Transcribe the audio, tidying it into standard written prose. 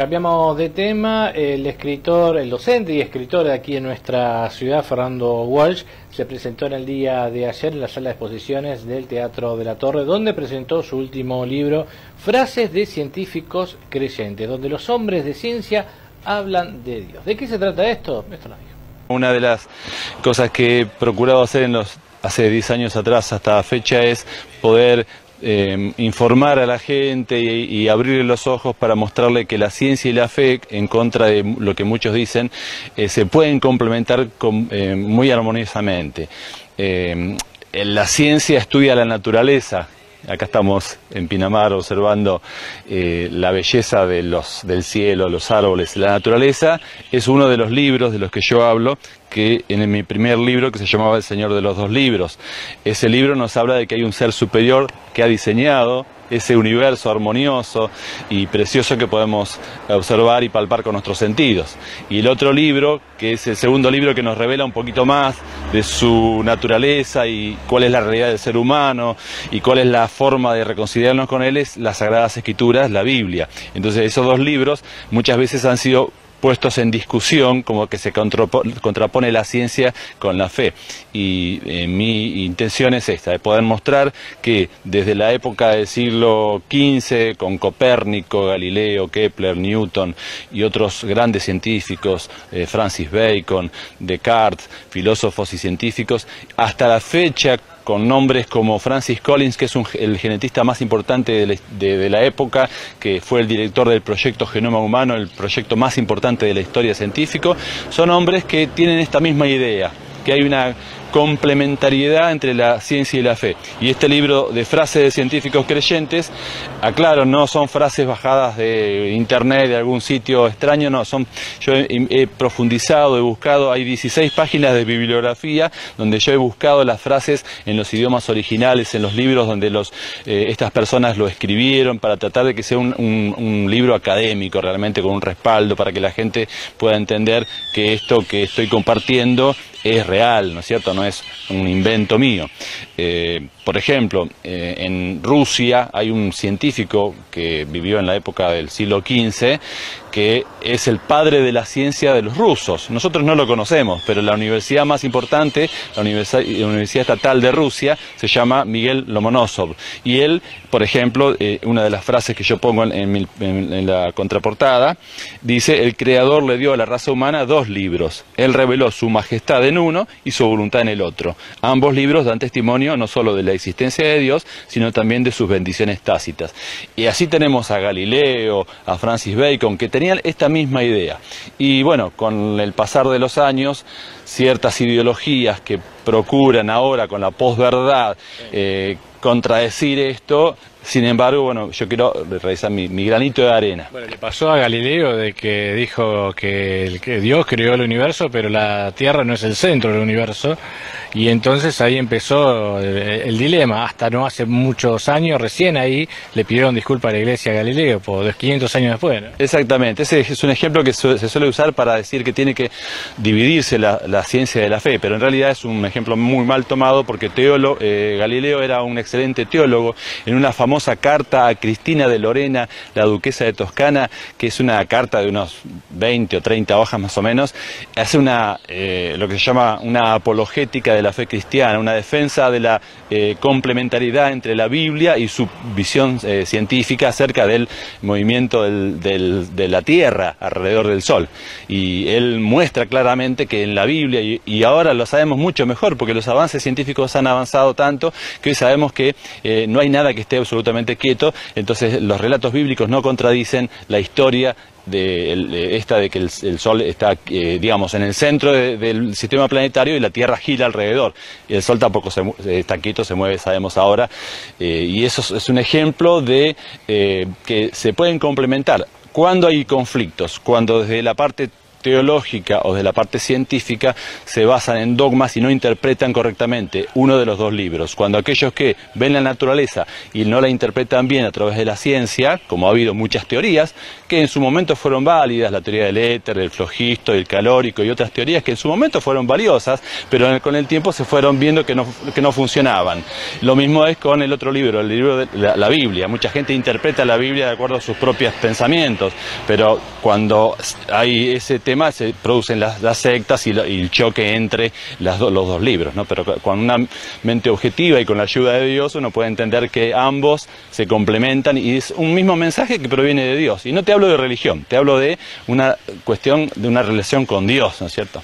cambiamos de tema. El escritor, el docente y escritor de aquí en nuestra ciudad, Fernando Walsh, se presentó en el día de ayer en la sala de exposiciones del Teatro de la Torre, donde presentó su último libro, Frases de científicos creyentes, donde los hombres de ciencia hablan de Dios. ¿De qué se trata esto? Esto nos dijo. Una de las cosas que he procurado hacer hace 10 años atrás hasta la fecha es poder informar a la gente y abrirle los ojos para mostrarle que la ciencia y la fe, en contra de lo que muchos dicen, se pueden complementar muy armoniosamente. La ciencia estudia la naturaleza. Acá estamos en Pinamar observando la belleza del cielo, los árboles, la naturaleza. Es uno de los libros de los que yo hablo, que en mi primer libro, que se llamaba El Señor de los Dos Libros. Ese libro nos habla de que hay un ser superior que ha diseñado ese universo armonioso y precioso que podemos observar y palpar con nuestros sentidos. Y el otro libro, que es el segundo libro, que nos revela un poquito más de su naturaleza y cuál es la realidad del ser humano y cuál es la forma de reconciliarnos con él, es las Sagradas Escrituras, la Biblia. Entonces esos dos libros muchas veces han sido puestos en discusión, como que se contrapone la ciencia con la fe. Y mi intención es esta, de poder mostrar que desde la época del siglo XV, con Copérnico, Galileo, Kepler, Newton y otros grandes científicos, Francis Bacon, Descartes, filósofos y científicos, hasta la fecha, con nombres como Francis Collins, que es el genetista más importante de la época, que fue el director del proyecto Genoma Humano, el proyecto más importante de la historia científica, son hombres que tienen esta misma idea, que hay una complementariedad entre la ciencia y la fe. Y este libro de frases de científicos creyentes, aclaro, no son frases bajadas de internet, de algún sitio extraño, no, yo he profundizado, he buscado, hay 16 páginas de bibliografía donde yo he buscado las frases en los idiomas originales, en los libros donde estas personas lo escribieron, para tratar de que sea un libro académico, realmente con un respaldo, para que la gente pueda entender que esto que estoy compartiendo es real, ¿no es cierto? No es un invento mío. Por ejemplo, en Rusia hay un científico que vivió en la época del siglo XV, que es el padre de la ciencia de los rusos. Nosotros no lo conocemos, pero la universidad más importante, la Universidad Estatal de Rusia, se llama Miguel Lomonosov. Y él, por ejemplo, una de las frases que yo pongo en la contraportada, dice: el Creador le dio a la raza humana 2 libros. Él reveló su majestad en uno y su voluntad en el otro. Ambos libros dan testimonio no solo de la existencia de Dios, sino también de sus bendiciones tácitas. Y así tenemos a Galileo, a Francis Bacon, que tenían esta misma idea. Y bueno, con el pasar de los años, ciertas ideologías que procuran ahora con la posverdad contradecir esto. Sin embargo, bueno, yo quiero realizar mi granito de arena. Bueno, le pasó a Galileo de que dijo que Dios creó el universo, pero la Tierra no es el centro del universo, y entonces ahí empezó el dilema. Hasta no hace muchos años, recién ahí le pidieron disculpas a la Iglesia a Galileo, por 500 años después, ¿no? Exactamente, ese es un ejemplo que se suele usar para decir que tiene que dividirse la ciencia de la fe, pero en realidad es un ejemplo muy mal tomado, porque Galileo era un excelente teólogo. En una famosa carta a Cristina de Lorena, la duquesa de Toscana, que es una carta de unos 20 o 30 hojas más o menos, hace lo que se llama una apologética de la fe cristiana, una defensa de la complementariedad entre la Biblia y su visión científica acerca del movimiento de la Tierra alrededor del Sol. Y él muestra claramente que en la Biblia, y ahora lo sabemos mucho mejor, porque los avances científicos han avanzado tanto, que hoy sabemos que no hay nada que esté absolutamente quieto. Entonces los relatos bíblicos no contradicen la historia de que el Sol está, digamos, en el centro del sistema planetario y la Tierra gira alrededor. Y el Sol tampoco está quieto, se mueve, sabemos ahora. Y eso es un ejemplo de que se pueden complementar. Cuando hay conflictos, cuando desde la parte teológica o de la parte científica se basan en dogmas y no interpretan correctamente uno de los dos libros. Cuando aquellos que ven la naturaleza y no la interpretan bien a través de la ciencia, como ha habido muchas teorías, que en su momento fueron válidas, la teoría del éter, del flogisto, del calórico y otras teorías que en su momento fueron valiosas, pero con el tiempo se fueron viendo que no funcionaban. Lo mismo es con el otro libro, el libro de la Biblia. Mucha gente interpreta la Biblia de acuerdo a sus propios pensamientos, pero cuando hay ese tema se producen las sectas y el choque entre los dos libros, ¿no? Pero con una mente objetiva y con la ayuda de Dios uno puede entender que ambos se complementan y es un mismo mensaje que proviene de Dios. Y no te hablo de religión, te hablo de una cuestión, de una relación con Dios, ¿no es cierto?